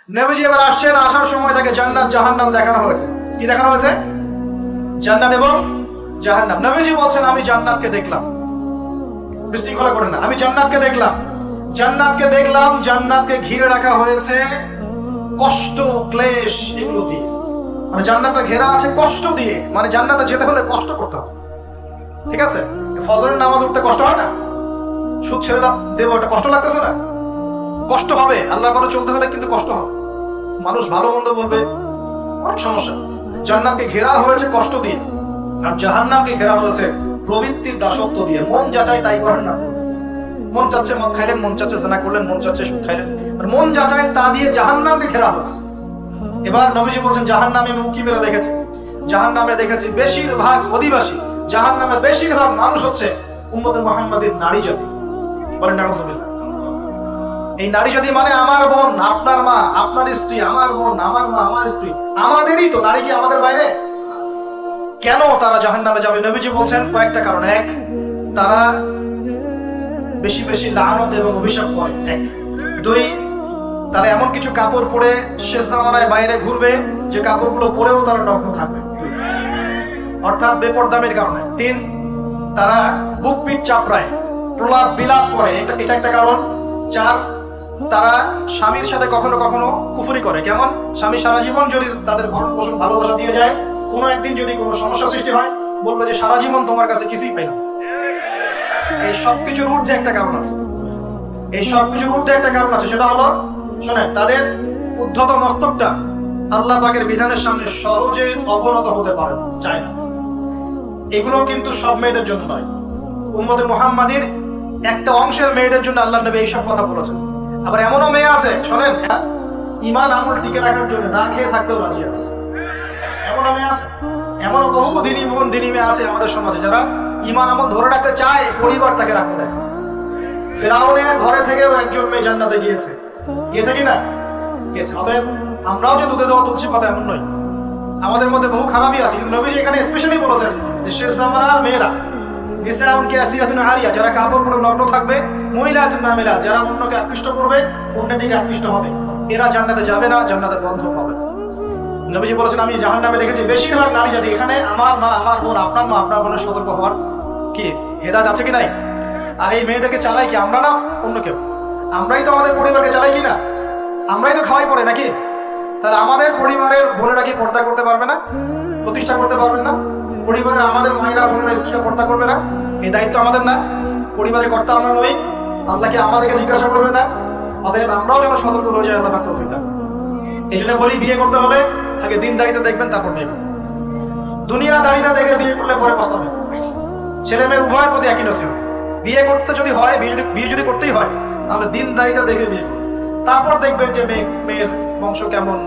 নবীজি এবার আসছেন, আসার সময় তাকে জান্নাত জাহান্নাম দেখানো হয়েছে। কি দেখানো হয়েছে? জান্নাত এবং জাহান্নাম। নবীজি বলছেন আমি জান্নাতকে দেখলাম, বিশৃঙ্খলা করেন না, আমি জান্নাতকে দেখলাম, জান্নাতকে দেখলাম, জান্নাতকে ঘিরে রাখা হয়েছে কষ্ট ক্লেশ এগুলো দিয়ে। মানে জান্নাতটা ঘেরা আছে কষ্ট দিয়ে, মানে জান্নাতে যেতে হলে কষ্ট করতে হবে। ঠিক আছে, ফজরের নামাজ উঠতে কষ্ট হয় না? সুদ ছেড়ে দেবো, এটা কষ্ট লাগতেছে না? কষ্ট হবে। আল্লাহর পথে চলতে হলে কিন্তু কষ্ট হবে, মানুষ ভালো মন্দ বলবে, অনেক সমস্যা। জান্নাতকে ঘেরা হয়েছে কষ্ট দিয়ে, আর জাহান্নামকে ঘেরা হয়েছে প্রবৃত্তির দাসত্ব দিয়ে। মন যাচাই তাই করেন না, মন চাচ্ছে মদ খাইলেন, মন চাচ্ছে জেনা করলেন, মন চাচ্ছে সুদ খাইলেন, আর মন যাচাই তা দিয়ে জাহান্নামকে ঘেরা হয়েছে। এবার নবীজি বলছেন জাহান্নামে আমি উঁকি মেরে দেখেছি, জাহান্নামে দেখেছি বেশিরভাগ অধিবাসী, জাহান্নামের বেশিরভাগ মানুষ হচ্ছে উম্মতে মুহাম্মাদের নারী জাতি। বলেন নাউজুবিল্লাহ। এই নারী জাতি মানে আমার বোন, আপনার মা, আপনার স্ত্রী, আমার বোন, আমার মা, আমার স্ত্রী, আমাদেরই তো। নারী কি আমাদের বাইরে? কেন তারা জাহান্নামে যাবে? নবীজি বলছেন কয়েকটা কারণ। এক, তারা বেশি বেশি লানত এবং অভিশাপ করে। এক। দুই, তারা এমন কিছু কাপড় পরে শেষ জামানায় বাইরে ঘুরবে যে কাপড়গুলো পরেও তারা নগ্ন থাকবে, অর্থাৎ বেপরদামির কারণে। তিন, তারা বুক পিঠ চাপড়ায়, প্রলাপ বিলাপ করে, এটা একটা কারণ। চার, তারা স্বামীর সাথে কখনো কখনো কুফরি করে। কেমন? স্বামী সারা জীবন যদি তাদের ভরণ পোষণ ভালোবাসা দিয়ে যায়, কোনো একদিন যদি কোনো সমস্যা সৃষ্টি হয়, বলবে যে সারা জীবন তোমার কাছে কিছুই পাইলাম। এই সবকিছুর ঊর্ধ্বে একটা কারণ আছে, এই সবকিছুর ঊর্ধ্বে একটা কারণ আছে, সেটা হলো, শোনেন, তাদের উদ্ধত মস্তকটা আল্লাহ পাকের বিধানের সামনে সহজে অবনত হতে পারে না, চায় না। এগুলো কিন্তু সব মেয়েদের জন্য নয়, উম্মতে মুহাম্মাদির একটা অংশের মেয়েদের জন্য আল্লাহ নবী এইসব কথা বলেছেন। আবার এমনও মেয়ে আছে, শোনেন, ইমান আমল টিকে রাখার জন্য না খেয়ে থাকতেও রাজি আছে। এমনও মেয়ে আছে, এমনও বহু দিনী বোন, দিনী মেয়ে আছে আমাদের সমাজে, যারা ইমান আমল ধরে রাখতে চায়, পরিবার তাকে রাখতে দেয়। ফেরাউনের ঘরে থেকেও একজন মেয়ে জান্নাতে গিয়েছে, গিয়েছে কিনা? গিয়েছে। অতএব আমরাও যে দুধে দেওয়া তুলসী পাতা এমন নয়, আমাদের মধ্যে বহু খারাপই আছে। কিন্তু নবীজি এখানে স্পেশালি বলেছেন যে শেষ জামানার মেয়েরা, নিসাউনকে আসিয়াতুন আরিয়া, যারা কাপড় পরে নগ্ন থাকবে, মহিলাতুন নামিলা, যারা অন্যকে আকৃষ্ট করবে, অন্যের দিকে আকৃষ্ট হবে, এরা জান্নাতে যাবে না, জান্নাতের গন্ধ পাবে। নবীজি বলেছেন আমি জাহান্নামে দেখেছি বেশিরভাগ নারী জাতি। এখানে আমার মা, আমার বোন, আপনার মা, আপনার বোনের সতর্ক হওয়ার কি হেদায়েত আছে কি নাই? আর এই মেয়েদেরকে চালাই কি আমরা, না অন্য কেউ? আমরাই তো আমাদের পরিবারকে চালাই কি না? আমরাই তো খাওয়াই পড়ে নাকি? তাহলে আমাদের পরিবারের বোনেরা কি পর্দা করতে পারবে না? প্রতিষ্ঠা করতে পারবেন না? পরিবারের আমাদের মায়েরা, বোনেরা, স্ত্রীরা পর্দা করবে না? এই দায়িত্ব আমাদের না? পরিবারের কর্তা আমরা নই? আল্লাহকে আমাদেরকে জিজ্ঞাসা করবে না? অতএব আমরাও যেন সতর্ক হয়ে যাই, আল্লাহ পাক তৌফিক দান। এই জন্য বলি, বিয়ে করতে হলে আগে দিনদারিতা দেখবেন, তারপর বিয়ে করবেন। দুনিয়াদারিতা দেখে বিয়ে করলে পরে পস্তাবে। ছেলে মেয়ে উভয়ের প্রতি একই নসিহত, বিয়ে করতে যদি হয়, বিয়ে যদি করতেই হয়, তাহলে দিনদারিতা দেখে বিয়ে করবেন। তারপর দেখবেন যে মেয়ের বংশ কেমন,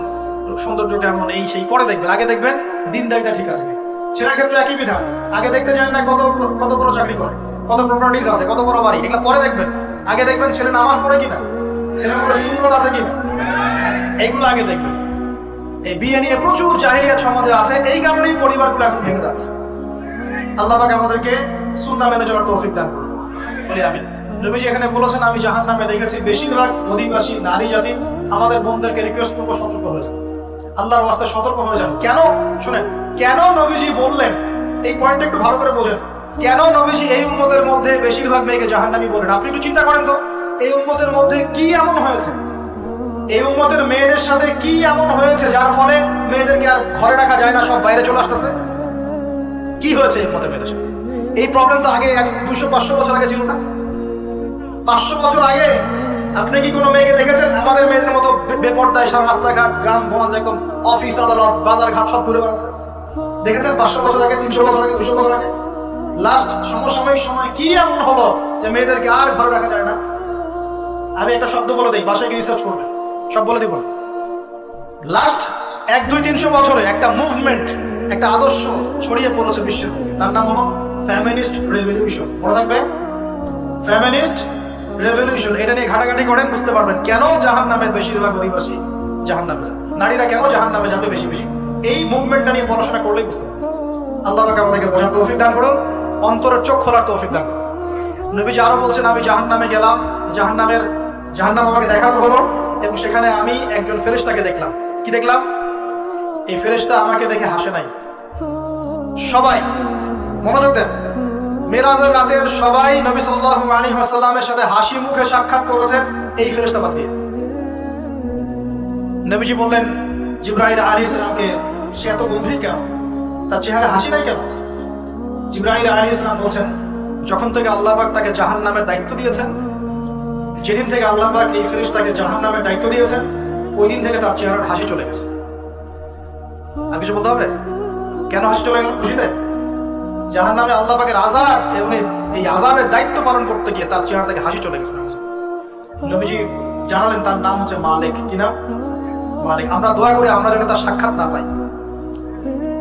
সৌন্দর্য কেমন, এই সেই পরে দেখবেন। আগে দেখবেন দিনদারিতা ঠিক আছে। ছেলের ক্ষেত্রে একই বিধান, আগে দেখতে চান না কত বড় চাকরি করে, কত প্রপার্টিজ আছে, কত বড় বাড়ি, এগুলো পরে দেখবেন। আগে দেখবেন ছেলে নামাজ পড়ে কিনা, ছেলের মধ্যে সুন্নত আছে কিনা, এইগুলো আগে দেখবেন। এই বিয়ে নিয়ে প্রচুর জাহিলিয়াত সমাজে আছে, এই কারণেই পরিবারগুলো এখন ভেঙে যাচ্ছে। আল্লাহ পাক আমাদেরকে সুন্নাহ মেনে চলার তৌফিক দান করুন, বলি আমিন। নবীজি এখানে বলেছেন আমি জাহান্নামে দেখেছি বেশিরভাগ অধিবাসী নারী জাতি। আমাদের বোনদেরকে রিকোয়েস্ট করবো, সতর্ক হয়ে যান, আল্লাহর ওয়াস্তে সতর্ক হয়ে যান। কেন? শুনেন, কেন নবীজি বললেন, এই পয়েন্টটা একটু ভালো করে বোঝেন। কেন নবীজি এই উম্মতের মধ্যে বেশিরভাগ মেয়েকে জাহান্নামী বলেন? আপনি একটু চিন্তা করেন তো, এই উম্মতের মধ্যে কি এমন হয়েছে, এই উম্মতের মেয়েদের সাথে কি এমন হয়েছে যার ফলে মেয়েদেরকে আর ঘরে রাখা যায় না, সব বাইরে চলে আসতেছে? কি হয়েছে এই উম্মতের মেয়েদের সাথে? এই প্রবলেম তো আগে 200-500 বছর আগে ছিল না। 500 বছর আগে আপনি কি কোনো মেয়েকে দেখেছেন আমাদের মেয়েদের মতো বেপর্দায় সারা রাস্তাঘাট, গ্রাম গঞ্জ, একদম অফিস আদালত, বাজার ঘাট সব ঘুরে বেড়াচ্ছে? দেখেছেন 500 বছর আগে, 300 বছর আগে, 200 বছর আগে? লাস্ট সমসাময়িক সময় কি এমন হলো যে মেয়েদেরকে আর ঘরে রাখা যায় না? আমি একটা শব্দ বলে দিই, বাসায় গিয়ে রিসার্চ করবেন, সব বলে দিব। লাস্ট 100-200-300 বছরে একটা মুভমেন্ট, একটা আদর্শ ছড়িয়ে পড়েছে বিশ্বের মধ্যে, তার নাম হলো ফেমিনিস্ট রেভলিউশন। মনে থাকবে, ফেমিনিস্ট রেভলিউশন। এটা নিয়ে ঘাটাঘাটি করেন, বুঝতে পারবেন কেন জাহান্নামের বেশিরভাগ অধিবাসী জাহান্নামে যাবে, নারীরা কেন জাহান্নামে যাবে বেশি বেশি। এই মুভমেন্টটা নিয়ে পড়াশোনা করলেই বুঝতে পারবেন। আল্লাহ পাক আমাদেরকে বোঝার তৌফিক দান করুন, অন্তরের চোখ খোলার তৌফিক দান করুন। নবীজি আরো বলছেন আমি জাহান্নামে গেলাম, জাহান্নাম আমাকে দেখানো হলো, এবং সেখানে আমি একজন ফেরেশতাকে দেখলাম। কি দেখলাম? এই ফেরেশতা আমাকে দেখে হাসে নাই। সবাই মনোযোগ দেন, মেরাজের রাতের সবাই নবী সাল্লাল্লাহু আলাইহি ওয়াসাল্লামের সাথে হাসি মুখে সাক্ষাৎ করেছেন এই ফেরেশতা বাদ দিয়ে। নবীজি বললেন জিবরাইল আলাইহিস সালামকে, সে এত গম্ভীর কেন, তার চেহারা হাসি নাই কেন? জিবরাইল আলাইহিস সালাম বলছেন, যখন থেকে আল্লাহ পাক তাকে জাহান্নামের দায়িত্ব দিয়েছেন, যেদিন থেকে আল্লাহ পাক এই ফেরেশতাকে জাহান্নামের দায়িত্ব দিয়েছেন, ওই দিন থেকে তার চেহারার হাসি চলে গেছে। আর কিছু বলতে হবে? কেন হাসি চলে গেল? খুশিতে? জাহান্নামে আল্লাহ পাকের আযাব এবং এই আযাবের দায়িত্ব পালন করতে গিয়ে তার চেহারা থেকে হাসি চলে গেছে। নবীজি জানালেন তার নাম হচ্ছে মালিক। কি নাম? মালিক। আমরা দোয়া করি আমরা যেন তার সাক্ষাৎ না পাই,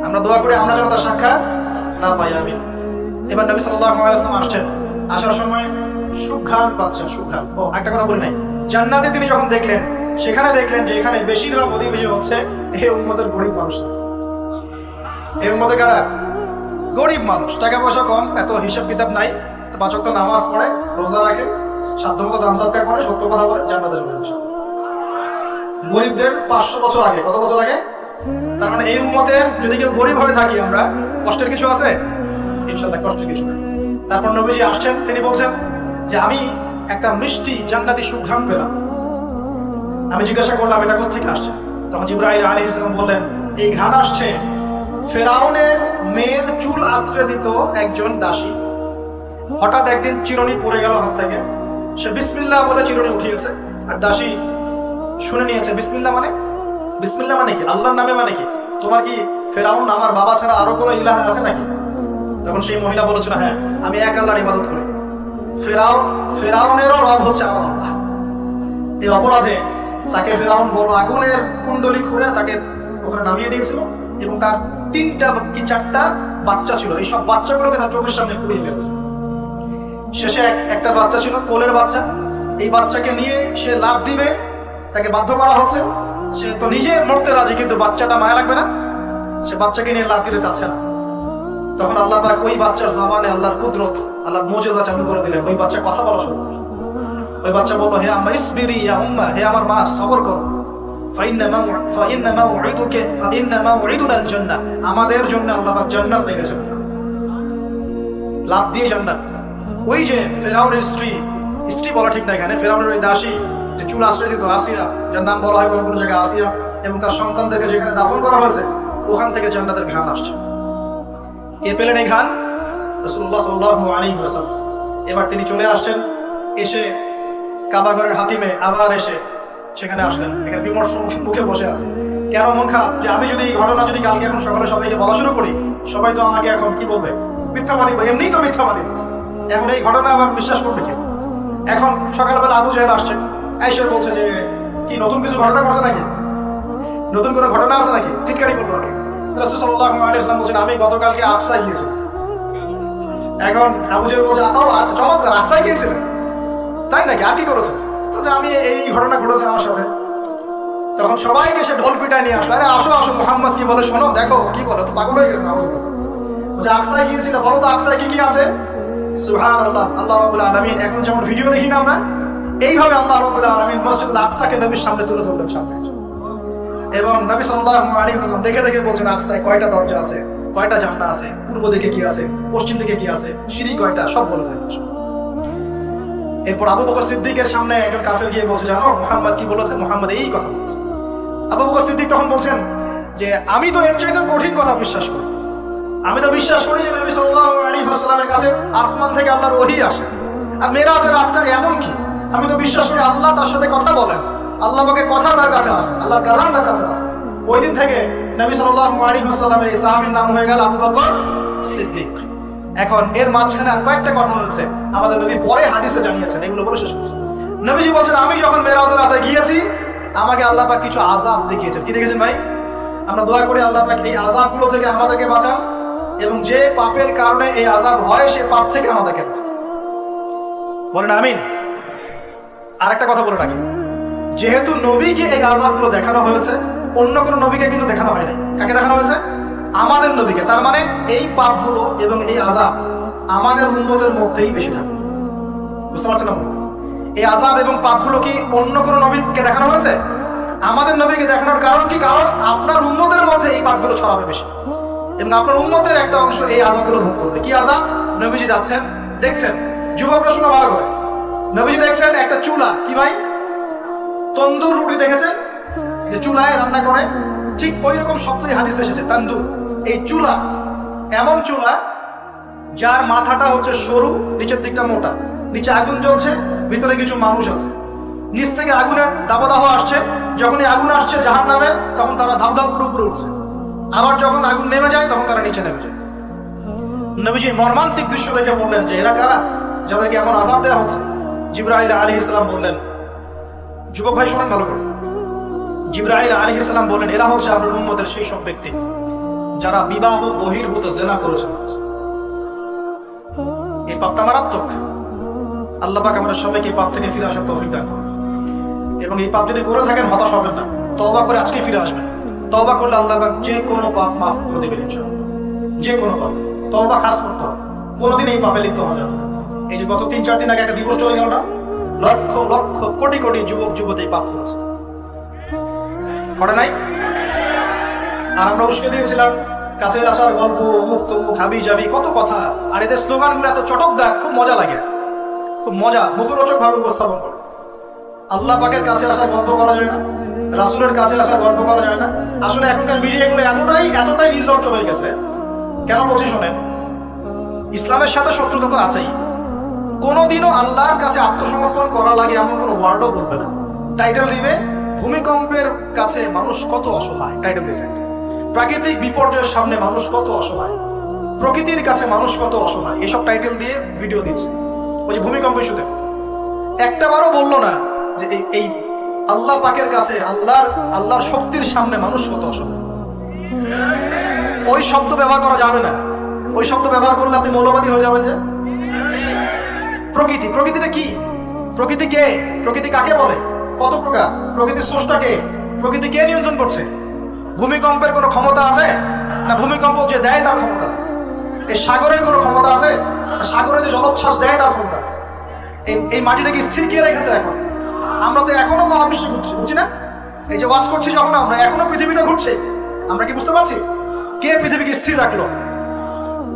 আমরা দোয়া করি আমরা যেন তার সাক্ষাৎ না পাই। আমিন। এবার নবী সাল্লাল্লাহু আলাইহি ওয়াসাল্লাম আসছেন, আসার সময় সুঘ্রাণ পাচ্ছেন। সুঘ্রাণ। ও একটা কথা বলি নাই, জান্নাতে তিনি যখন দেখলেন, সেখানে দেখলেন যে এখানে বেশিরভাগ অধিবেশী হচ্ছে এই উম্মতের গরিব মানুষ। এই উম্মতের কারা? গরিব মানুষ, টাকা পয়সা কম, এত হিসাব কিতাব নাই, পাঁচ ওয়াক্ত নামাজ পড়ে, রোজা রাখে, সাধ্যমতো দান সদকা করে, সত্য কথা বলে, জান্নাতে যাবে ইনশাআল্লাহ। গরিবদের 500 বছর আগে, কত বছর আগে? তার মানে এই উম্মতের যদি কেউ গরিব হয়ে থাকি আমরা, কষ্টের কিছু আছে? ইনশাআল্লাহ কষ্টের কিছু নেই। তারপর নবীজি আসছেন, তিনি বলছেন যে আমি একটা মিষ্টি জান্নাতি সুঘ্রাণ পেলাম। আমি জিজ্ঞাসা করলাম এটা কোত্থেকে আসছে? তখন জিবরাইল আলাইহিস সালাম বললেন এই ঘ্রাণ আসছে ফেরাউনের মেয়ের চুল আঁচড়ে দিত একজন দাসী। হঠাৎ একদিন চিরুনি পড়ে গেল হাত থেকে, সে বিসমিল্লাহ বলে চিরুনি উঠিয়েছে, আর দাসী শুনে নিয়েছে। বিসমিল্লাহ মানে? বিসমিল্লাহ মানে কি? আল্লাহর নামে মানে কি? তোমার কি ফেরাউন আমার বাবা ছাড়া আরো কোনো ইলাহ আছে নাকি? তখন সেই মহিলা বলেছিল হ্যাঁ, আমি এক আল্লাহর ইবাদত করি। ফেরাউনেরও রব হচ্ছে আমার আল্লাহ। এই অপরাধে তাকে ফেরাউন বড় আগুনের কুণ্ডলি খুঁড়ে তাকে ওখানে নামিয়ে দিয়েছিল, এবং তার 3টা কি 4টা বাচ্চা ছিল। এই সব বাচ্চাগুলোকে তার চোখের সামনে পুড়িয়ে ফেলেছে। শেষে একটা বাচ্চা ছিল, কোলের বাচ্চা। এই বাচ্চাকে নিয়ে সে লাফ দিবে, তাকে বাধ্য করা হচ্ছে। সে তো নিজে মরতে রাজি, কিন্তু বাচ্চাটা মায়া লাগবে না, সে বাচ্চাকে নিয়ে লাফ দিতে চাচ্ছে না। তখন আল্লাহ পাক ওই বাচ্চার জবানে আল্লাহর কুদরত, আল্লাহর মুজিজা চালু করে দিলেন। ওই বাচ্চা কথা বলা শুরু করল। ওই বাচ্চা বলল হে আম্মা ইসবিরি ইয়া উম্মা, হে আমার মা সবর করো। আমাদের জন্য আল্লাহ পাক জান্নাত রেখেছেন। লাভ দিয়ে জান্নাত। ওই যে ফেরাউনের স্ত্রী বলা ঠিক না এখানে, ফেরাউনের ওই দাসী যে চুল আশ্রয় দিত, আসিয়া, যার নাম বলা হয় কোনো জায়গায় আসিয়া, এবং তার সন্তানদেরকে যেখানে দাফন করা হয়েছে ওখান থেকে জান্নাতের ঘ্রাণ আসছে। কে পেলেন এই ঘ্রাণ? রাসূলুল্লাহ সাল্লাল্লাহু আলাইহি ওয়াসাল্লাম। এবার তিনি চলে আসছেন, এসে কাবা ঘরের হাতিমে আবার এসে সেখানে আসলেন। এখানে বিমর্ষ মুখে বসে আছে। কেন মন খারাপ? যে আমি যদি এই ঘটনা যদি কালকে এখন সকালে সবাইকে বলা শুরু করি, সবাই তো আমাকে এখন কি বলবে? মিথ্যাবাদী বলবে। এমনিই তো মিথ্যাবাদী বলছে, এখন এই ঘটনা আবার বিশ্বাস করবে কি? এখন সকালবেলা আবু জাহেল আসছে, এসে বলছে যে কি নতুন কিছু ঘটনা ঘটছে নাকি, নতুন কোনো ঘটনা আছে নাকি? টিটকারি করলো নাকি? রাসূল সাল্লাল্লাহু আলাইহি ওয়াসাল্লাম বলছেন আমি গতকালকে আকসায় গিয়েছি। এখন আবু জাহেল বলছে আচ্ছা চমৎকার, আকসায় গিয়েছিলেন তাই নাকি? আর কি করেছে? বলছে আমি এই ঘটনা ঘটেছে আমার সাথে। তখন সবাইকে সে ঢোল পিটায় নিয়ে আসলো, আরে আসো আসো, মুহাম্মদ কি বলে শোনো, দেখো কি বলে, তো পাগল হয়ে গেছে না? বলছে আকসায় গিয়েছিল, বলো তো আকসায় কি কি আছে? সুবহানাল্লাহ, আল্লাহ রাব্বুল আলামিন এখন যেমন ভিডিও দেখি না আমরা, এইভাবে আল্লাহ রাব্বুল আলামিন মসজিদুল আকসাকে নবীর সামনে তুলে ধরলেন সামনে। এবং নবী সাল্লাল্লাহু আলাইহি ওয়াসাল্লাম দেখে দেখে বলছেন আকসায় কয়টা দরজা আছে, কয়টা জান্নাত আছে, পূর্ব দিকে কি আছে, পশ্চিম দিকে কি আছে, সিঁড়ি কয়টা, সব বলে দিলেন। এরপর আবু বকর সিদ্দিকের সামনে একজন কাফের গিয়ে বলছে জানো মুহাম্মদ কি বলেছে? মুহাম্মদ এই কথা বলেছে। আবু বকর সিদ্দিক তখন বলছেন যে আমি তো এর চাইতে কঠিন কথা বিশ্বাস করি। আমি তো বিশ্বাস করি যে নবী সাল্লাল্লাহু আলাইহি ওয়াসাল্লামের কাছে আসমান থেকে আল্লাহর ওহী আসে, আর মেরাজের রাতটা এমন কি আমি তো বিশ্বাস করি আল্লাহ তার সাথে কথা বলেন, আল্লাহ পাকে কথা তার কাছে আসে, আল্লাহর কালাম তার কাছে আসে। ওই দিন থেকে নবী সাল্লাল্লাহু আলাইহি ওয়াসাল্লামের এই সাহাবীর নাম হয়ে গেল আবু বকর সিদ্দিক। এখন এর মাঝখানে আর কয়েকটা কথা হচ্ছে, আমাদের নবী পরে হাদিসে জানিয়েছেন, এগুলো বলে শেষ করছি। নবীজি বলছেন আমি যখন মেরাজের রাতে গিয়েছি আমাকে আল্লাহ পাক কিছু আযাব দেখিয়েছেন। কি দেখেছেন ভাই? আমরা দোয়া করি আল্লাহ পাক এই আযাবগুলো থেকে আমাদেরকে বাঁচান, এবং যে পাপের কারণে এই আযাব হয় সে পাপ থেকে আমাদেরকে বাঁচান। বলেন আমিন। আর একটা কথা বলে রাখি, যেহেতু নবীকে এই আযাবগুলো দেখানো হয়েছে, অন্য কোনো নবীকে কিন্তু দেখানো হয় নাই। কাকে দেখানো হয়েছে? আমাদের নবীকে। তার মানে এই পাপগুলো এবং এই আযাব আমাদের উম্মতের মধ্যেই বেশি থাকে। বুঝতে পারছেন না? এই আযাব এবং পাপগুলো কি অন্য কোনো নবীকে দেখানো হয়েছে? আমাদের নবীকে দেখানোর কারণ কি? কারণ আপনার উম্মতের মধ্যে এই পাপগুলো ছড়াবে বেশি, এবং আপনার উম্মতের একটা অংশ এই আযাবগুলো ভোগ করবে। কি আযাব? নবীজি যাচ্ছেন, দেখছেন, যুবকরা শোনা ভালো করে, নবীজি দেখছেন একটা চুলা, কি ভাই, তন্দুর রুটি দেখেছেন যে চুলায় রান্না করে, ঠিক ওই রকম শব্দই হাদিসে এসেছে, তান্দুর। এই চুলা এমন চুলা যার মাথাটা হচ্ছে সরু, নিচের দিকটা মোটা, নিচে আগুন জ্বলছে, ভিতরে কিছু মানুষ আছে, নিচ থেকে আগুনের দাবদাহ আসছে। যখনই আগুন আসছে জাহান্নামের, তখন তারা ধাউ ধাউ করে উপরে উঠছে, আবার যখন আগুন নেমে যায় তখন তারা নিচে নেমে যায়। নবীজি মর্মান্তিক দৃশ্য দেখে বললেন যে এরা কারা, যাদেরকে এমন আযাব দেওয়া হচ্ছে? জিবরাইল আলাইহিস সালাম বললেন, যুবক ভাই শোনেন ভালো করে, জিবরাইল আলাইহিস সালাম বললেন এরা হচ্ছে আপনার উম্মতের সেই সব ব্যক্তি যারা বিবাহ বহির্ভূত জিনা করেছে। এই পাপটা মারাত্মক। আল্লাহ পাক আমরা সবাইকে এই পাপ থেকে ফিরে আসার তৌফিক দান করুন, এবং এই পাপ যদি করে থাকেন হতাশ হবেন না, তওবা করে আজকেই ফিরে আসবেন। তওবা করলে আল্লাহ পাক যে কোনো পাপ মাফ করে দেবেন ইনশাআল্লাহ, যে কোনো পাপ। তওবা খাস করতে হবে, কোনোদিন এই পাপে লিপ্ত হওয়া যাবে না। এই যে গত 3-4 দিন আগে একটা দিবস চলে গেল না, লক্ষ লক্ষ কোটি কোটি যুবক যুবতী পাপ করেছে, করে নাই? আর আমরা উস্কে দিয়েছিলাম কাছে আসার গল্প, অমুক তমুক, হাবি জাবি, কত কথা। আর এদের স্লোগানগুলো এত চটকদার, খুব মজা লাগে, খুব মজা, মুখরোচক ভাবে উপস্থাপন করে। আল্লাহ পাকের কাছে আসার গল্প করা যায় না, রাসূলের কাছে আসার গল্প করা যায় না। আসলে এখনকার মিডিয়াগুলো এতটাই নির্লজ্জ হয়ে গেছে। কেন বলছি শোনেন, ইসলামের সাথে শত্রুতা তো আছেই, কোনোদিনও আল্লাহর কাছে আত্মসমর্পণ করা লাগে এমন কোনো ওয়ার্ডও বলবে না। টাইটেল দিবে ভূমিকম্পের কাছে মানুষ কত অসহায়, টাইটেল দিয়েছে। প্রাকৃতিক বিপর্যয়ের সামনে মানুষ কত অসহায়, প্রকৃতির কাছে মানুষ কত অসহায়, এসব টাইটেল দিয়ে ভিডিও দিচ্ছে। ওই যে ভূমিকম্প ইস্যুতে একটা বারও বললো না যে এই আল্লাহ পাকের কাছে, আল্লাহর শক্তির সামনে মানুষ কত অসহায়। ওই শব্দ ব্যবহার করা যাবে না। ওই শব্দ ব্যবহার করলে আপনি মৌলবাদী হয়ে যাবেন। যে প্রকৃতিটা কি? প্রকৃতি কে? প্রকৃতি কাকে বলে? কত প্রকার? প্রকৃতির স্রষ্টা কে? প্রকৃতি কে নিয়ন্ত্রণ করছে? ভূমিকম্পের কোনো ক্ষমতা আছে না? ভূমিকম্প যে দেয় তার ক্ষমতা আছে। এই সাগরের কোনো ক্ষমতা আছে? সাগরে যে জলোচ্ছ্বাস দেয় তার ক্ষমতা আছে। এই মাটিটাকে স্থির কে রেখেছে? এখন আমরা তো এখনো মহাবিশ্বে ঘুরছি, বুঝছি না? এই যে ওয়াজ করছি যখন আমরা, এখনো পৃথিবীটা ঘুরছে, আমরা কি বুঝতে পারছি? কে পৃথিবীকে স্থির রাখলো?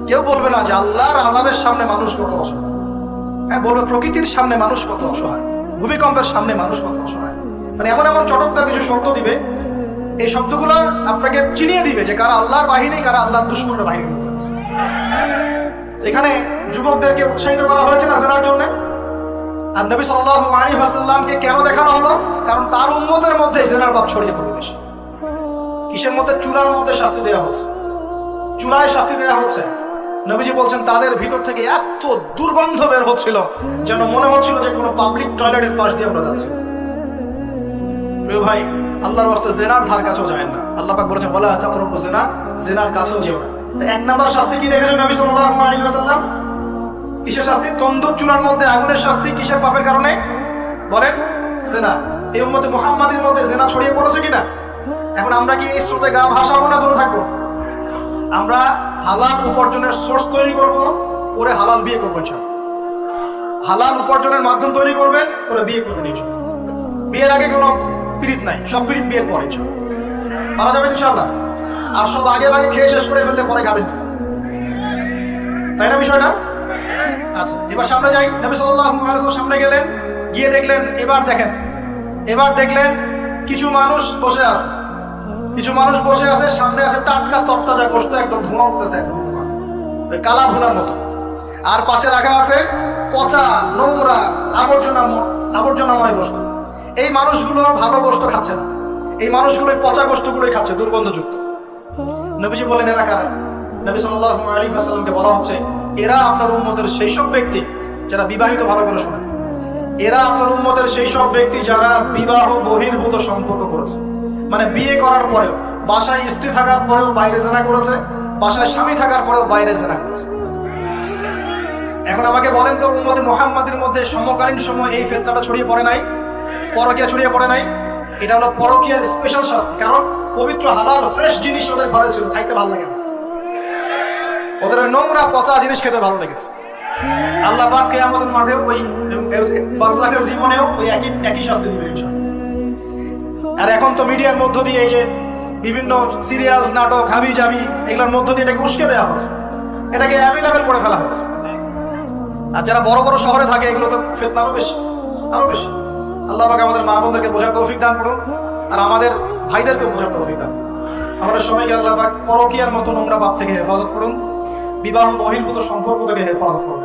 কেউ বলবে না যে আল্লাহর আযাবের সামনে মানুষ কত অসহায়। হ্যাঁ, বলবে প্রকৃতির সামনে মানুষ কত অসহায়, ভূমিকম্পের সামনে মানুষ কত অসহায়। মানে এমন এমন চটকদার কিছু শব্দ দিবে, এই শব্দগুলো আপনাকে চিনিয়ে দিবে যে কারা আল্লাহর বাহিনী, কারা আল্লাহর দুশমনের বাহিনী। এখানে যুবকদেরকে উৎসাহিত করা হয়েছে না জেনার জন্য। আর নবী সাল্লাল্লাহু আলাইহি ওয়াসাল্লামকে কেন দেখানো হলো? কারণ তার উম্মতের মধ্যে জেনার পাপ ছড়িয়ে পড়বে বেশি। কিসের মধ্যে? চুলার মধ্যে শাস্তি দেওয়া হচ্ছে, চুলায় শাস্তি দেওয়া হচ্ছে। নবীজি বলছেন তাদের ভিতর থেকে এত দুর্গন্ধ বের হচ্ছিল যেন মনে হচ্ছিল যে কোনো পাবলিক টয়লেটের পাশ দিয়ে আমরা যাচ্ছি। প্রিয় ভাই, আল্লাহর ওয়াস্তে জিনার ধার কাছেও যায় না। আল্লাহ পাক বলেছেন ওয়ালা তাকরাবু জিনা, জিনার কাছেও যেও না। এক নাম্বার শাস্তি কি দেখেছেন নবী সাল্লাল্লাহু আলাইহি ওয়াসাল্লাম? কিসের শাস্তি? তন্দুর চুলার মধ্যে আগুনের শাস্তি। কিসের পাপের কারণে? বলেন, জিনা। এই উম্মতে মুহাম্মাদের মধ্যে জিনা ছড়িয়ে পড়েছে কিনা? এখন আমরা কি এই স্রোতে গা ভাসাবো না দূরে থাকবো? আমরা হালাল উপার্জনের সোর্স তৈরি করব, পরে হালাল বিয়ে করবো ইনশাআল্লাহ। হালাল উপার্জনের মাধ্যম তৈরি করবেন, পরে বিয়ে করবেন ইনশাআল্লাহ। বিয়ের আগে কোনো পীড়িত নাই, সব পীড়িত বিয়ের পরে ইনশাআল্লাহ পারা যাবে ইনশাআল্লাহ। আর সব আগে ভাগে খেয়ে শেষ করে ফেললে পরে খাবেন না, তাই না বিষয়টা? আচ্ছা, এবার সামনে যাই। নবী সাল্লাল্লাহু আলাইহি ওয়াসাল্লাম সামনে গেলেন, গিয়ে দেখলেন, এবার দেখলেন কিছু মানুষ বসে আছে। কিছু মানুষ বসে আছে, সামনে আছে টাটকা তরতাজা গোশত, একদম ধোঁয়া উঠতেছে, কালা ভুনার মতো। আর পাশে রাখা আছে পচা, নোংরা, আবর্জনাময় গোশত। এই মানুষগুলো ভালো গোশত খাচ্ছে না, এই মানুষগুলো পচা গোশতগুলোই খাচ্ছে, দুর্গন্ধযুক্ত। নবীজি বলেন এরা কারা? নবী সাল্লাল্লাহু আলাইহি ওয়াসাল্লামকে বলা হচ্ছে এরা আপনার উম্মতের সেই সব ব্যক্তি যারা বিবাহিত। ভালো করে শোনেন, এরা আপনার উম্মতের সেই সব ব্যক্তি যারা বিবাহ বহির্ভূত সম্পর্ক করেছে। মানে বিয়ে করার পরেও, বাসায় স্ত্রী থাকার পরেও বাইরে জেনা করেছে, বাসায় স্বামী থাকার পরেও বাইরে জেনা করেছে। এখন আমাকে বলেন তো, উম্মতে মুহাম্মাদের মধ্যে সমকালীন সময় এই ফিতনাটা ছড়িয়ে পড়ে নাই? পরকীয়া ছড়িয়ে পড়ে নাই? এটা হলো পরকীয়ার স্পেশাল শাস্তি। কারণ পবিত্র হালাল ফ্রেশ জিনিস ওদের ঘরে ছিল, খাইতে ভালো লাগে না, ওদের নোংরা পচা জিনিস খেতে ভালো লেগেছে। আল্লাহ পাক কিয়ামতের মাঠে ওই বারজাখের জীবনেও ওই একই শাস্তি দিবেন ইনশাআল্লাহ। আর এখন তো মিডিয়ার মধ্য দিয়ে এই যে বিভিন্ন সিরিয়াস নাটক হাবি জাবি এগুলোর মধ্য দিয়ে এটাকে উস্কে দেওয়া হচ্ছে, এটাকে অ্যাভেলেবেল করে ফেলা হচ্ছে। আর যারা বড় বড় শহরে থাকে এগুলো তো ফিতনা আরো বেশি, আরো বেশি। আল্লাহ পাক আমাদের মা বোনদেরকে বোঝার তৌফিক দান করুন, আর আমাদের ভাইদেরকে বোঝার তৌফিক দান। আমাদের সবাইকে আল্লাহ পাক পরকীয়ার মতো নোংরা পাপ থেকে হেফাজত করুন, বিবাহ বহির্ভূত সম্পর্ক থেকে হেফাজত করুন।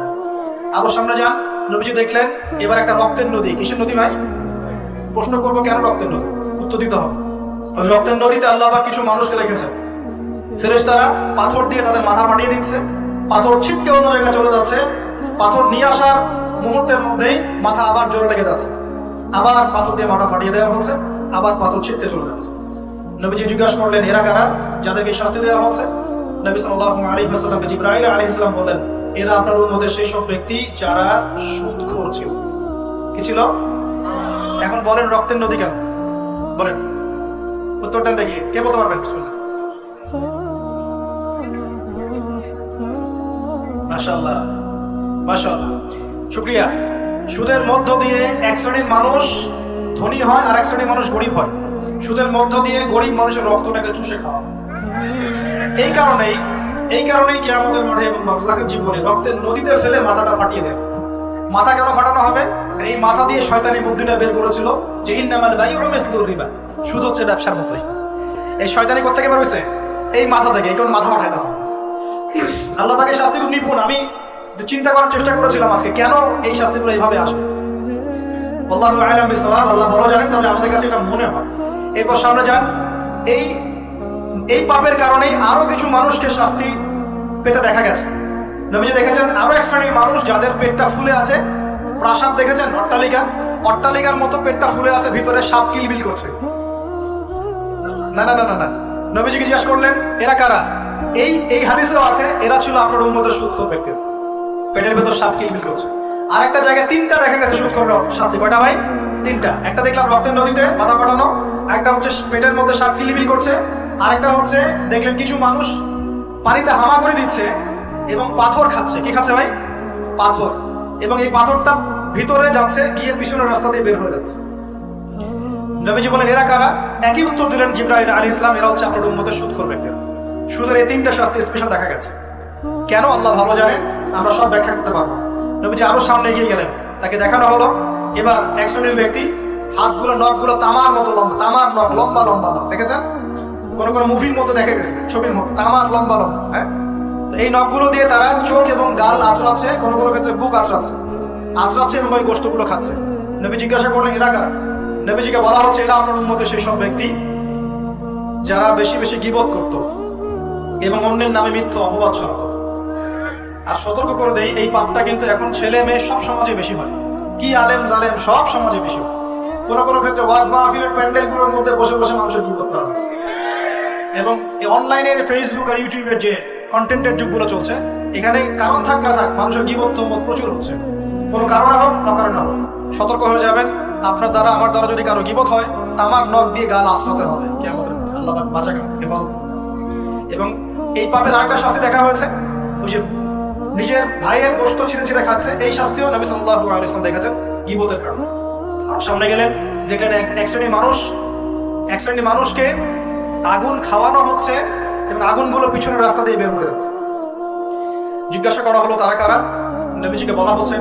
আরো সামনে যান, নবীজি দেখলেন এবার একটা রক্তের নদী। কিসের নদী ভাই? প্রশ্ন করবো কেন রক্তের নদী, উত্তর দিতে হবে। ওই রক্তের নদীতে আল্লাহ পাক কিছু মানুষকে রেখেছেন। ফেরেশতারা পাথর দিয়ে তাদের মাথা ফাটিয়ে দিচ্ছে, পাথর ছিটকে অন্য জায়গায় চলে যাচ্ছে, পাথর নিয়ে আসার মুহূর্তের মধ্যেই মাথা আবার জোরে লেগে যাচ্ছে, আবার পাথর দিয়ে মাথা ফাটিয়ে দেওয়া হচ্ছে, আবার পাথর ছিটকে চলে যাচ্ছে। নবীজি জিজ্ঞাসা করলেন এরা কারা যাদেরকে শাস্তি দেওয়া হচ্ছে? নবী সাল্লাল্লাহু আলাইহি ওয়াসাল্লামকে জিবরাইল আলাইহিস সালাম বললেন এরা আপনার উম্মতের সেই সব ব্যক্তি যারা সুদখোর ছিল। কি ছিল? এখন বলেন রক্তের নদী কেন? বলেন, উত্তরটা দেখি কে বলতে পারবেন? বিসমিল্লাহ। মাশাআল্লাহ, মাশাআল্লাহ, শুকরিয়া। সুদের মধ্য দিয়ে এক শ্রেণীর মানুষ ধনী হয় আর এক শ্রেণীর মানুষ গরিব হয়। সুদের মধ্য দিয়ে গরিব মানুষের রক্তটাকে চুষে খাওয়া। এই কারণেই কিয়ামতের মাঠে এবং বারজাখের জীবনে রক্তের নদীতে ফেলে মাথাটা ফাটিয়ে দেয়। মাথা কেন ফাটানো হবে? এই মাথা দিয়ে শয়তানি বুদ্ধিটা বের করেছিল যে ইন্নামাল বাইউ মিসলুর রিবা, সুদ হচ্ছে ব্যবসার মতোই। এই শয়তানি কোথা থেকে বের হইছে? এই মাথা থেকে। এই কোন মাথা ফাটাই দাও। আল্লাহ পাকের শাস্তি খুব নিপুণ। আমি চিন্তা করার চেষ্টা করেছিলাম আজকে কেন এই শাস্তিগুলো এইভাবে আসে। আল্লাহু আ'লাম বিসওয়াব, আল্লাহ ভালো জানেন, তবে আমাদের কাছে এটা মনে হয়। এরপর সামনে যান, এই পাপের কারণেই আরো কিছু মানুষকে শাস্তি পেতে দেখা গেছে। নবীজি দেখেছেন আরো এক শ্রেণীর মানুষ যাদের পেটটা ফুলে আছে। প্রাসাদ দেখেছেন, অট্টালিকার মতো পেটটা ফুলে আছে, ভিতরে সাপ কিলবিল করছে। না না না না না, নবীজিকে জিজ্ঞাসা করলেন এরা কারা? এই হাদিসেও আছে এরা ছিল আপনার উম্মতের সুদখোর ব্যক্তি, পেটের ভেতর সাপ কিলবিল করছে। আর একটা জায়গায় তিনটা দেখা গেছে সুদখোর শাস্তি। কয়টা ভাই? তিনটা। একটা দেখলাম রক্তের নদীতে মাথা ফাটানো, একটা হচ্ছে পেটের মধ্যে সাপ কিলবিল করছে, আরেকটা হচ্ছে দেখলেন কিছু মানুষ পানিতে হামা করে দিচ্ছে এবং পাথর খাচ্ছে। কি খাচ্ছে ভাই? পাথর। এবং এই পাথরটা ভিতরে যাচ্ছে, গিয়ে পিছনের রাস্তা দিয়ে বের হয়ে যাচ্ছে। নবীজি বলেন এরা কারা? একই উত্তর দিলেন জিবরাইল আলাইহিস সালাম, এরা হচ্ছে আপনার উম্মতের সুদখোর ব্যক্তি। সুদের এই তিনটা শাস্তি স্পেশাল দেখা গেছে। কেন আল্লাহ ভালো জানেন, আমরা সব ব্যাখ্যা করতে পারবো। নবীজি আরো সামনে এগিয়ে গেলেন, তাকে দেখানো হলো এবার এক শ্রেণীর ব্যক্তি হাতগুলো নখগুলো তামার মতো লম্বা, তামার নখ, লম্বা লম্বা নখ। দেখেছেন? কোন মুভির মতো দেখা গেছে, ছবির মতো তামার লম্বা লম্বা। হ্যাঁ, তো এই নখগুলো দিয়ে তারা চোখ এবং গাল আঁচড়াচ্ছে, কোনো ক্ষেত্রে বুক আঁচড়াচ্ছে এবং ওই গোশতগুলো খাচ্ছে। নবী জিজ্ঞাসা করলেন এরা কারা? নবীজিকে বলা হচ্ছে এরা আপনার উম্মতের সেই সব ব্যক্তি যারা বেশি বেশি গীবত করত এবং অন্যের নামে মিথ্যা অপবাদ ছড়াতো। আর সতর্ক করে দেই, এই পাপটা কিন্তু এখন ছেলে মেয়ে সব সমাজে বেশি হয়। কি আলেম জালেম সব সমাজে বেশি হয়। কোনো ক্ষেত্রে ওয়াজ মাহফিলের প্যান্ডেলগুলোর মধ্যে বসে বসে মানুষের গীবত করা হচ্ছে। এবং এই অনলাইনের ফেসবুক আর ইউটিউবের যে কন্টেন্টের যুগগুলো চলছে, এখানে কারণ থাক না থাক মানুষের গীবত প্রচুর হচ্ছে। কোনো কারণে হোক অকারণে হোক, সতর্ক হয়ে যাবেন। আপনার দ্বারা আমার দ্বারা যদি কারো গীবত হয়, তামাক নখ দিয়ে গাল আশ্রতে হবে। কি আমাদের আল্লাহ বাঁচাকে হেফাজত। এবং এই পাপের আরেকটা শাস্তি দেখা হয়েছে, ওই যে নিজের ভাইয়ের গোশত ছিঁড়ে খাচ্ছে। এই শাস্তিও নবী সাল্লাল্লাহু আলাইহি ওয়াসাল্লাম দেখেছেন গীবতের কারণে। আর সামনে গেলেন, দেখলেন এক শ্রেণীর মানুষকে আগুন খাওয়ানো হচ্ছে এবং আগুনগুলো পিছনের রাস্তা দিয়ে বের হয়ে যাচ্ছে। জিজ্ঞাসা করা হলো তারা কারা? নবীজিকে বলা হচ্ছে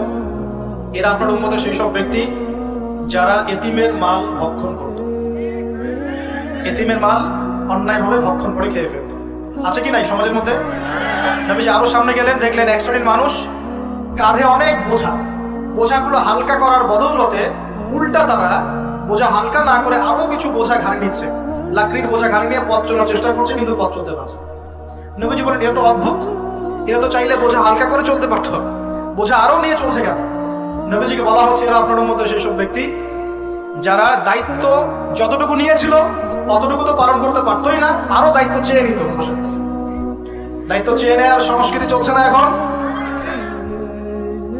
এরা আপনার উম্মতের সেই সব ব্যক্তি যারা এতিমের মাল ভক্ষণ করত। এতিমের মাল অন্যায়ভাবে ভক্ষণ করে খেয়ে ফেলত। আছে কি নাই সমাজের মধ্যে? নবীজি আরো সামনে গেলেন, দেখলেন এক শ্রেণীর মানুষ কাঁধে অনেক বোঝাগুলো হালকা করার বদৌলতে উল্টা তারা বোঝা হালকা না করে আরো কিছু বোঝা ঘাড়ে নিচ্ছে। লাকড়ির বোঝা ঘাড়ে নিয়ে পথ চলার চেষ্টা করছে, কিন্তু পথ চলতে পারছে। নবীজি বলেন এরা তো অদ্ভুত, এরা তো চাইলে বোঝা হালকা করে চলতে পারত, বোঝা আরো নিয়ে চলছে কেন? নবীজিকে বলা হচ্ছে এরা আপনার মধ্যে সেই সব ব্যক্তি যারা দায়িত্ব যতটুকু নিয়েছিল অতটুকু তো পালন করতে পারতোই না, আরো দায়িত্ব চেয়ে নিত মানুষের কাছে। দায়িত্ব চেয়ে নেওয়ার সংস্কৃতি চলছে না এখন।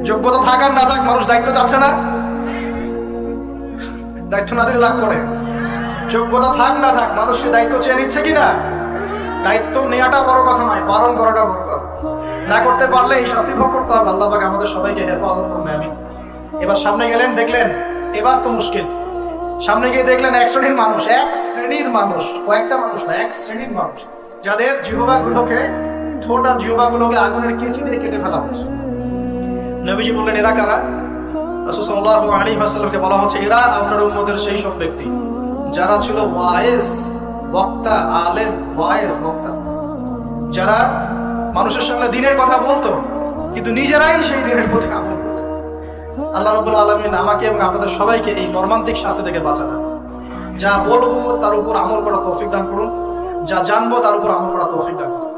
যোগ্যতা থাক আর না থাক, মানুষ দায়িত্ব চাচ্ছে না। দায়িত্ব না দিলে লাভ করে। যোগ্যতা থাক না থাক, মানুষকে দায়িত্ব চেয়ে নিচ্ছে কিনা। দায়িত্ব নেওয়াটা বড় কথা নয়, পালন করাটা বড় কথা। না করতে পারলে এই শাস্তি ভোগ করতে হবে। আল্লাহ পাক আমাদের সবাইকে হেফাজত করুন, আমিন। এবার সামনে গেলেন, দেখলেন এবার তো মুশকিল। সামনে গিয়ে দেখলেন এক শ্রেণীর মানুষ, কয়েকটা মানুষ না, এক শ্রেণীর মানুষ, যাদের জিহ্বাগুলোকে, ঠোঁট আর জিহ্বাগুলোকে আগুনের কেচি দিয়ে কেটে ফেলা হচ্ছে। নবীজি বললেন, এরা কারা? রাসূল সাল্লাল্লাহু আলাইহি ওয়াসাল্লামকে বলা হচ্ছে, এরা আপনার উম্মতের সেই সব ব্যক্তি যারা ছিল ওয়াইজ বক্তা, আলেম ওয়াইজ বক্তা, যারা মানুষের সামনে দ্বীনের কথা বলতো কিন্তু নিজেরাই সেই দ্বীনের প্রতি আমল করত। আল্লাহ রাব্বুল আলামিন আমাকে এবং আপনাদের সবাইকে এই মর্মান্তিক শাস্তি থেকে বাঁচানো। যা বলবো তার উপর আমল করার তৌফিক দান করুন, যা জানবো তার উপর আমল করার তৌফিক দান করুন।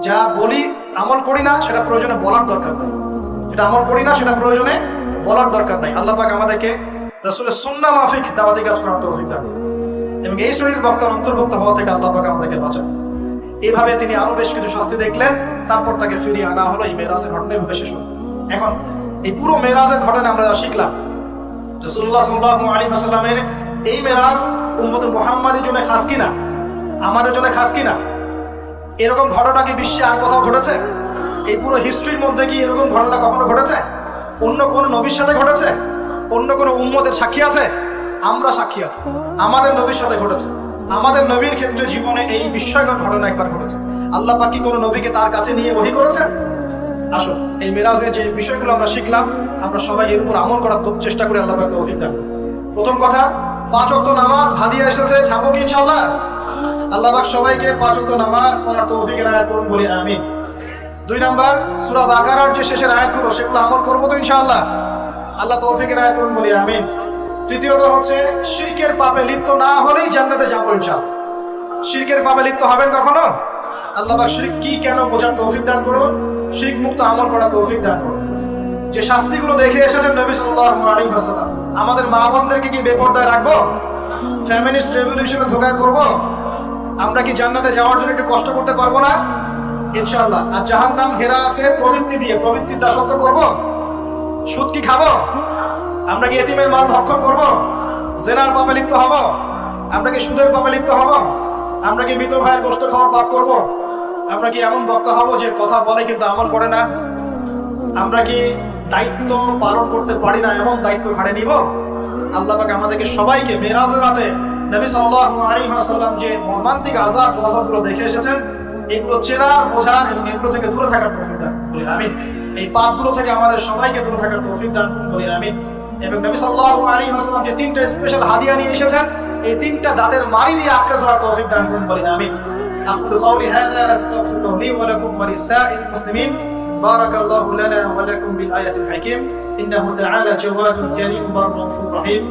যা বলি আমল করি না সেটা প্রয়োজনে বলার দরকার নেই, এটা আমল করি না সেটা প্রয়োজনে বলার দরকার নাই। আল্লাহ পাক আমাদেরকে রাসূলের সুন্নাহ মাফিক দাওয়াতি কাজ করার তৌফিক দান করুন এবং এই শ্রেণীর বক্তার অন্তর্ভুক্ত হওয়া থেকে আল্লাহ পাক আমাদেরকে বাঁচান। এইভাবে তিনি আরো বেশ কিছু শাস্তি দেখলেন, তারপর তাকে ফিরিয়ে আনা হলো। এই মেরাজের ঘটনা এভাবে শেষ হলো। এখন এই পুরো মেরাজের ঘটনা আমরা যা শিখলাম, রাসূলুল্লাহ সাল্লাল্লাহু আলাইহি ওয়াসাল্লামের এই মেরাজ উম্মতে মুহাম্মাদের জন্য খাস কিনা, আমাদের জন্য খাস কিনা? এরকম ঘটনা কি বিশ্বে আর কোথাও ঘটেছে? এই পুরো হিস্ট্রির মধ্যে কি এরকম ঘটনা কখনো ঘটেছে? অন্য কোন নবীর সাথে ঘটেছে? অন্য কোন উম্মতের সাক্ষী আছে? আমরা সাক্ষী আছি, আমাদের নবীর সাথে ঘটেছে। আমাদের নবীর ক্ষেত্রে জীবনে এই বিস্ময়কর ঘটনা একবার ঘটেছে। আল্লাহ পাক কি কোনো নবীকে তার কাছে নিয়ে ওহী করেছেন? আসুন, এই মেরাজে যে বিষয়গুলো আমরা শিখলাম, আমরা সবাই এর উপর আমল করার চেষ্টা করি। আল্লাহ পাক তৌফিক দান করুন। প্রথম কথা, 5 ওয়াক্ত নামাজ হাদিয়া এসেছে, ছাড়বো কি ইনশাআল্লাহ? আল্লাহ পাক সবাইকে 5 ওয়াক্ত নামাজ পড়ার তৌফিক এনায়েত করুন, বলি আমিন। 2 নাম্বার, সূরা বাকারার যে শেষের আয়াতগুলো সেগুলো আমল করবো তো ইনশাআল্লাহ? আল্লাহ তৌফিক এনায়েত করুন, বলি আমিন। তৃতীয়ত হচ্ছে, শিরকের পাপে লিপ্ত না হলেই জান্নাতে যাবো ইনশাআল্লাহ। শিরকের পাপে লিপ্ত হবেন কখনো? আল্লাহ পাক শিরক কি, কেন বোঝার তৌফিক দান করুন, শিরক মুক্ত আমল করার তৌফিক দান করুন। যে শাস্তিগুলো দেখে এসেছেন নবী সাল্লাল্লাহু আলাইহি ওয়াসাল্লাম, আমাদের মা বোনদেরকে কি বেপরদায় রাখবো? ফেমিনিস্ট রেভলিউশনে ধোঁকায় করবো? আমরা কি জান্নাতে যাওয়ার জন্য একটু কষ্ট করতে পারবো না? ইনশাআল্লাহ। আর জাহান্নাম ঘেরা আছে প্রবৃত্তি দিয়ে, প্রবৃত্তির দাসত্ব করবো? সুদ কি খাবো? আমরা কি এতিমের মাল ভক্ষণ করবো? জেনার পাপে লিপ্ত হব? আমরা কি সুদের পাপে লিপ্ত হব? আমরা কি মৃত ভাইয়ের গোশত খাওয়ার পাপ করবো? আমরা কি এমন বক্তা হব যে কথা বলে কিন্তু আমল করে না? আমরা কি দায়িত্ব পালন করতে পারি না, এমন দায়িত্ব ঘাড়ে নিব? আল্লাহ পাক আমাদেরকে সবাইকে মেরাজের রাতে নবী সাল্লাল্লাহু আলাইহি ওয়াসাল্লাম যে মর্মান্তিক আযাব গজবগুলো দেখে এসেছেন, এগুলো চেনার, বোঝার এবং এগুলো থেকে দূরে থাকার তৌফিক দান করুন, আমিন। এই পাপগুলো থেকে আমাদের সবাইকে দূরে থাকার তৌফিক দান করুন, আমিন। এবং নবী সাল্লাল্লাহু আলাইহি ওয়াসাল্লাম যে 3টা স্পেশাল হাদিয়া নিয়ে এসেছেন, এই 3টা দাঁতের মাড়ি দিয়ে আঁকড়ে ধরার তৌফিক দান করুন, আমিন। أقول قولي هذا أستغفر الله لي ولكم ولسائر المسلمين. بارك الله لنا ولكم بالآية الحكيم. إنه تعالى جواد كريم بر غفور رحيم.